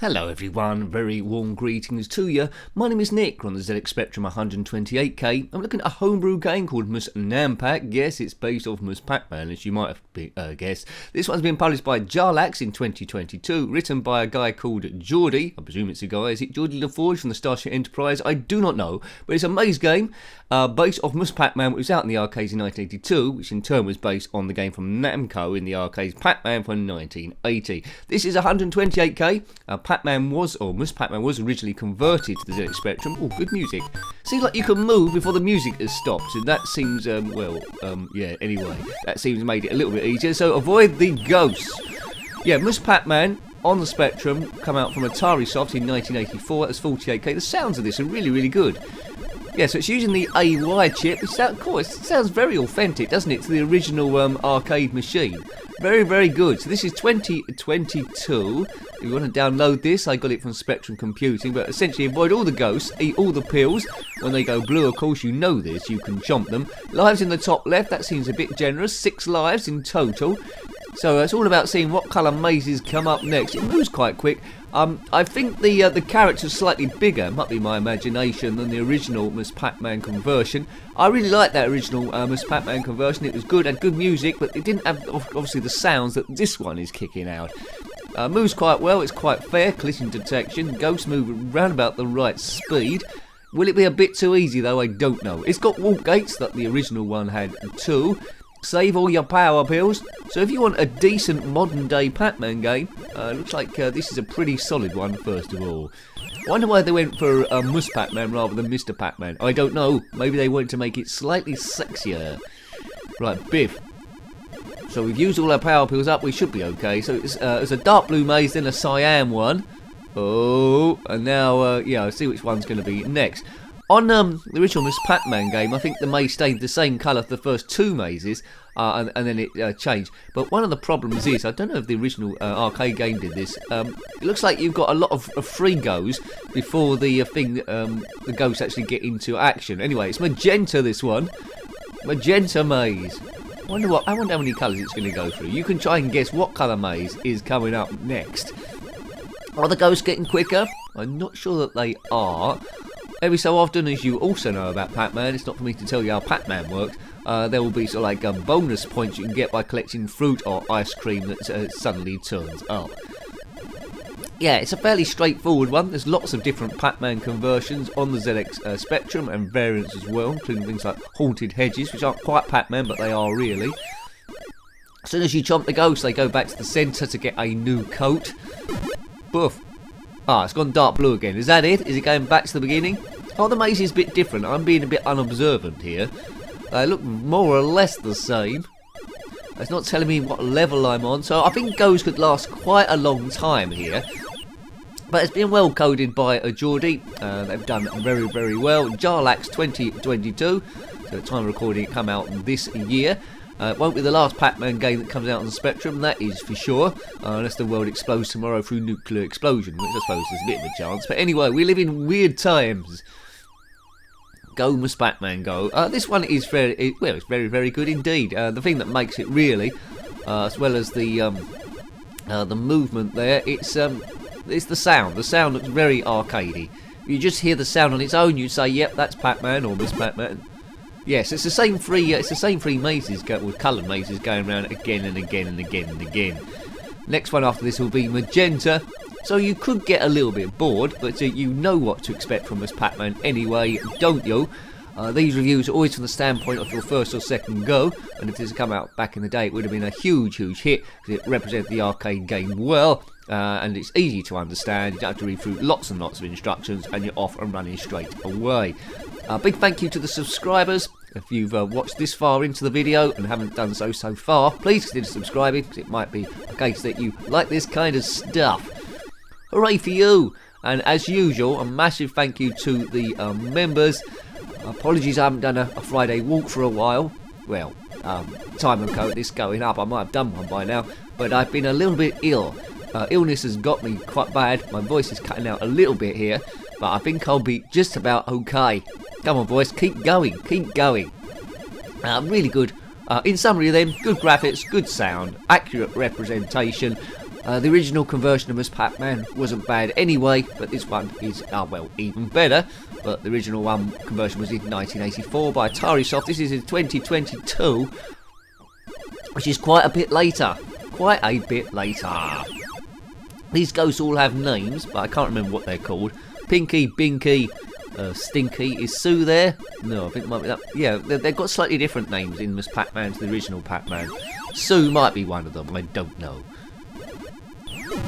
Hello everyone, very warm greetings to you. My name is Nick, on the zxspectrum 128K. I'm looking at a homebrew game called Nampac. Yes, it's based off Pac-man, as you might have guessed. This one's been published by Jarlaxe in 2022, written by a guy called Geordie. I presume it's a guy. Is it Geordie LaForge from the Starship Enterprise? I do not know, but it's a maze game based off Pac-man, which was out in the arcades in 1982, which in turn was based on the game from Namco in the arcades, Pac-man from 1980. This is 128K. Pac-man was originally converted to the ZX Spectrum. Oh, good music. Seems like you can move before the music has stopped, and that seems, yeah, anyway, that seems made it a little bit easier, so avoid the ghosts. Yeah, Pac-man on the Spectrum, come out from Atari Soft in 1984, that's 48K. The sounds of this are really, really good. Yeah, so it's using the AY chip, which sounds very authentic, doesn't it, to the original arcade machine. Very, very good. So this is 2022. If you want to download this, I got it from Spectrum Computing, but essentially avoid all the ghosts, eat all the pills. When they go blue, of course, you know this, you can chomp them. Lives in the top left, that seems a bit generous, 6 lives in total. So it's all about seeing what colour mazes come up next. It moves quite quick. I think the character's slightly bigger, might be my imagination, than the original Pac-man conversion. I really liked that original Pac-man conversion. It was good, had good music, but it didn't have obviously the sounds that this one is kicking out. Moves quite well, it's quite fair, collision detection, ghosts move around about the right speed. Will it be a bit too easy though? I don't know. It's got walk gates that the original one had too. Save all your power pills. So if you want a decent modern day Pac-man game, looks like this is a pretty solid one first of all. Wonder why they went for Pac-man rather than Mr. Pac-man. I don't know. Maybe they wanted to make it slightly sexier. Right, biff. So we've used all our power pills up, we should be okay. So it's a dark blue maze, then a cyan one. Oh, and now, yeah, I'll see which one's going to be next. On the original Pac-man game, I think the maze stayed the same colour for the first 2 mazes, and then it changed. But one of the problems is, I don't know if the original arcade game did this, it looks like you've got a lot of free goes before the the ghosts actually get into action. Anyway, it's magenta, this one. Magenta Maze. I wonder how many colours it's going to go through. You can try and guess what colour maze is coming up next. Are the ghosts getting quicker? I'm not sure that they are. Every so often, as you also know about Pac-man, it's not for me to tell you how Pac-man works, there will be sort of like bonus points you can get by collecting fruit or ice cream that suddenly turns up. Yeah, it's a fairly straightforward one. There's lots of different Pac-man conversions on the ZX Spectrum and variants as well, including things like haunted hedges, which aren't quite Pac-man, but they are really. As soon as you chomp the ghost, they go back to the centre to get a new coat. Boof. Ah, it's gone dark blue again. Is that it? Is it going back to the beginning? Oh, the maze is a bit different. I'm being a bit unobservant here. They look more or less the same. It's not telling me what level I'm on, so I think goes could last quite a long time here. But it's been well coded by Geordie. They've done very, very well. Jarlaxe 2022. So at the time of recording, it come out this year. It won't be the last Pac-man game that comes out on the Spectrum, that is for sure, unless the world explodes tomorrow through nuclear explosion, which I suppose there's a bit of a chance. But anyway, we live in weird times. Go Pac-man, go. This one is it's very, very good indeed. The thing that makes it really, as well as the movement there, it's the sound. The sound looks very arcadey. You just hear the sound on its own, you'd say, yep, that's Pac-man or Pac-man. Yes, it's the same three mazes with coloured mazes going around again and again and again and again. Next one after this will be magenta. So you could get a little bit bored, but you know what to expect from this Pac-man anyway, don't you? These reviews are always from the standpoint of your first or second go, and if this had come out back in the day, it would have been a huge, huge hit, because it represented the arcade game well, and it's easy to understand. You don't have to read through lots and lots of instructions, and you're off and running straight away. Big thank you to the subscribers. If you've watched this far into the video and haven't done so far, please consider subscribing, because it might be a case that you like this kind of stuff. Hooray for you! And as usual, a massive thank you to the members. Apologies I haven't done a Friday walk for a while. Well, time of this going up, I might have done one by now, but I've been a little bit ill. Illness has got me quite bad. My voice is cutting out a little bit here, but I think I'll be just about okay. Come on, boys, keep going, keep going. Really good. In summary then, good graphics, good sound, accurate representation, The original conversion of Ms. Pac-Man wasn't bad anyway, but this one is, well, even better. But the original one conversion was in 1984 by Atari Soft. This is in 2022, which is quite a bit later. Quite a bit later. These ghosts all have names, but I can't remember what they're called. Pinky, Binky, Stinky. Is Sue there? No, I think it might be that. Yeah, they've got slightly different names in Ms. Pac-Man to the original Pac-Man. Sue might be one of them, I don't know.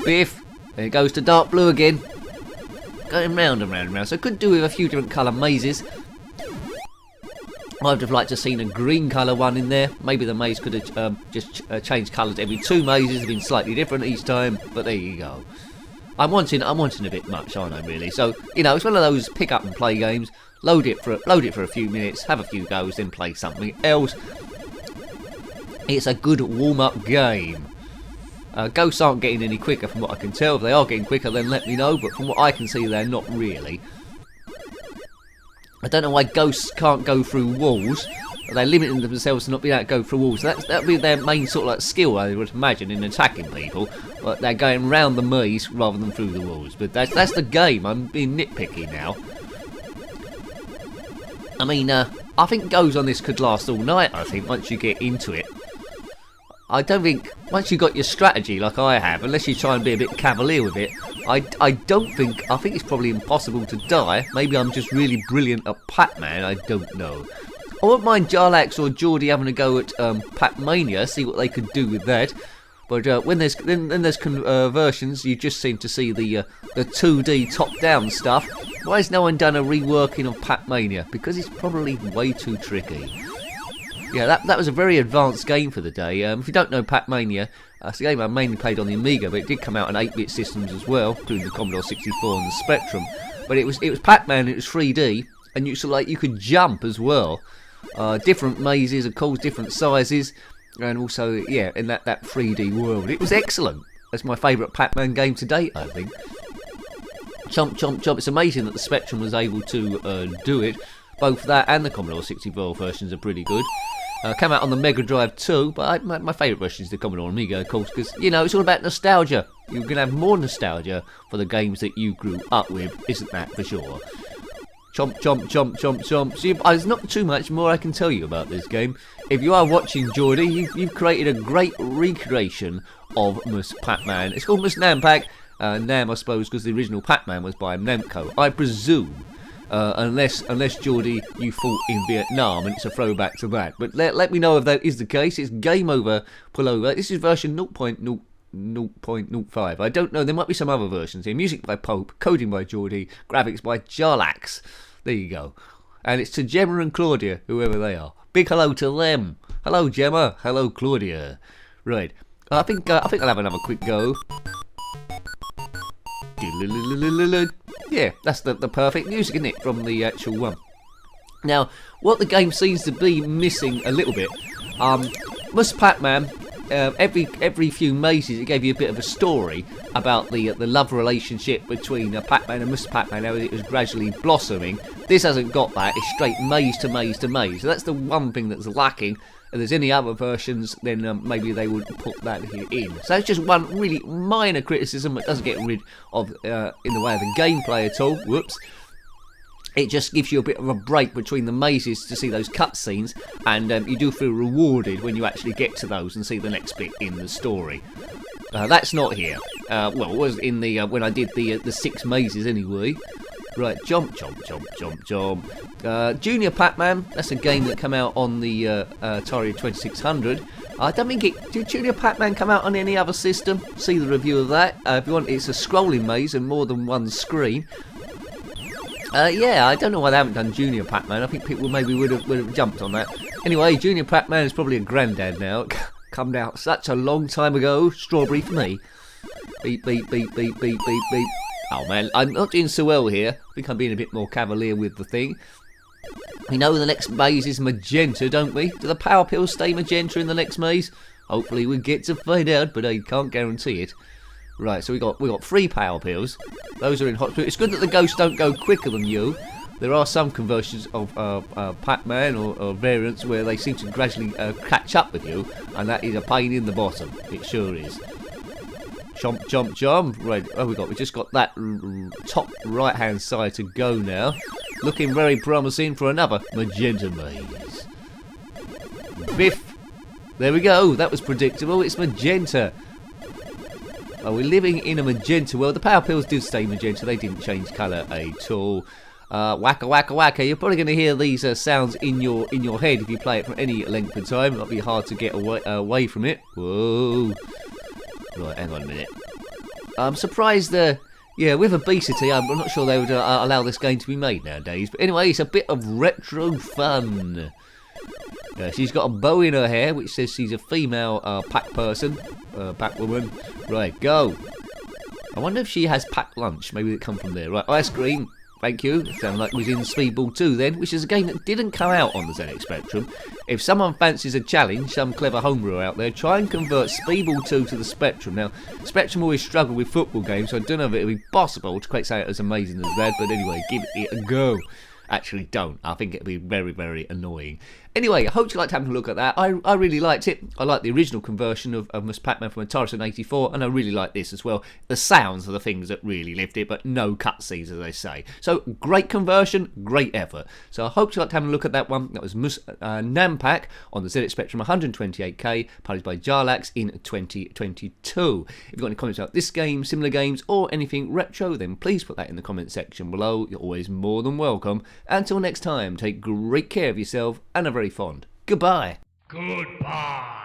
Biff, there it goes to dark blue again. Going round and round and round. So I could do with a few different colour mazes. I'd have liked to have seen a green colour one in there. Maybe the maze could have just changed colours every 2 mazes, have been slightly different each time. But there you go. I'm wanting a bit much, aren't I? Really. So you know, it's one of those pick up and play games. Load it for a few minutes, have a few goes, then play something else. It's a good warm up game. Ghosts aren't getting any quicker from what I can tell. If they are getting quicker, then let me know. But from what I can see, they're not really. I don't know why ghosts can't go through walls. They're limiting themselves to not being able to go through walls. That'd be their main sort of like skill, I would imagine, in attacking people. But they're going round the maze rather than through the walls. But that's the game. I'm being nitpicky now. I mean, I think goes on this could last all night, I think, once you get into it. I don't think, once you've got your strategy like I have, unless you try and be a bit cavalier with it, I think it's probably impossible to die. Maybe I'm just really brilliant at Pac-Man, I don't know. I wouldn't mind Jarlaxe or Geordie having a go at Pac-Mania, see what they could do with that. But when there's conversions, you just seem to see the 2D top-down stuff. Why has no one done a reworking of Pac-Mania? Because it's probably way too tricky. Yeah, that was a very advanced game for the day. If you don't know Pac-Mania, it's a game I mainly played on the Amiga, but it did come out on 8-bit systems as well, including the Commodore 64 and the Spectrum. But it was Pac-Man, it was 3D, and you could jump as well. Different mazes, of course, different sizes, and also, yeah, in that 3D world. It was excellent. That's my favourite Pac-Man game to date, I think. Chomp, chomp, chomp. It's amazing that the Spectrum was able to do it. Both that and the Commodore 64 versions are pretty good. Came out on the Mega Drive too, but my favourite version is the Commodore Amiga, of course, because, you know, it's all about nostalgia. You're going to have more nostalgia for the games that you grew up with, isn't that for sure? Chomp, chomp, chomp, chomp, chomp. So there's not too much more I can tell you about this game. If you are watching, Geordie, you've created a great recreation of Ms. Pac-Man. It's called Ms. Nampac. Nam, I suppose, because the original Pac-Man was by Namco, I presume. Unless Geordie, you fought in Vietnam and it's a throwback to that. But let me know if that is the case. It's game over, pull over. This is version 0.0.05. I don't know, there might be some other versions here. Music by Pope, coding by Geordie, graphics by Jarlaxe. There you go. And it's to Gemma and Claudia, whoever they are. Big hello to them. Hello Gemma, hello Claudia. Right, I think I'll have another quick go. Yeah, that's the perfect music, isn't it, from the actual one. Now, what the game seems to be missing a little bit, Ms. Pac-Man, every few mazes it gave you a bit of a story about the love relationship between Pac-Man and Mr. Pac-Man, how it was gradually blossoming. This hasn't got that, it's straight maze to maze to maze. So that's the one thing that's lacking. If there's any other versions, then maybe they would put that in. So that's just one really minor criticism. It doesn't get rid of in the way of the gameplay at all. Whoops. It just gives you a bit of a break between the mazes to see those cutscenes, and you do feel rewarded when you actually get to those and see the next bit in the story. That's not here. Well, it was in the when I did the 6 mazes anyway. Right, jump, jump, jump, jump, jump. Junior Pac-Man, that's a game that came out on the Atari 2600. I don't think did Junior Pac-Man come out on any other system? See the review of that. If you want, it's a scrolling maze and more than one screen. Yeah, I don't know why they haven't done Junior Pac-Man. I think people maybe would have jumped on that. Anyway, Junior Pac-Man is probably a granddad now. Come out such a long time ago. Strawberry for me. Beep, beep, beep, beep, beep, beep, beep. Oh man, I'm not doing so well here. I think I'm being a bit more cavalier with the thing. We know the next maze is magenta, don't we? Do the power pills stay magenta in the next maze? Hopefully we get to find out, but I can't guarantee it. Right, so we got 3 power pills. Those are in hot. It's good that the ghosts don't go quicker than you. There are some conversions of Pac-Man or variants where they seem to gradually catch up with you, and that is a pain in the bottom. It sure is. Chomp, chomp, chomp. Right, oh, we just got that top right-hand side to go now. Looking very promising for another Magenta Maze. Biff. There we go. That was predictable. It's magenta. Oh, we're living in a magenta world. The power pills did stay magenta. They didn't change colour at all. Wacka, wacka, wacka. You're probably going to hear these sounds in your head if you play it for any length of time. It'll be hard to get away from it. Whoa. Right, hang on a minute. I'm surprised yeah, with obesity, I'm not sure they would allow this game to be made nowadays. But anyway, it's a bit of retro fun. She's got a bow in her hair, which says she's a female pack person, pack woman. Right, go. I wonder if she has packed lunch. Maybe it come from there. Right, ice cream. Thank you. It sounded like we was in Speedball 2 then, which is a game that didn't come out on the ZX Spectrum. If someone fancies a challenge, some clever homebrewer out there, try and convert Speedball 2 to the Spectrum. Now, Spectrum always struggle with football games, so I don't know if it would be possible to create something as amazing as that, but anyway, give it a go. Actually, don't. I think it'd be very, very annoying. Anyway, I hope you liked having a look at that. I really liked it. I like the original conversion of Ms. Pac-Man from Atari Soft 84, and I really like this as well. The sounds are the things that really lift it, but no cutscenes, as they say. So, great conversion, great effort. So, I hope you liked having a look at that one. That was Nampac on the ZX Spectrum 128K, published by Jarlaxe in 2022. If you've got any comments about this game, similar games, or anything retro, then please put that in the comment section below. You're always more than welcome. Until next time, take great care of yourself and a very fond goodbye. Goodbye.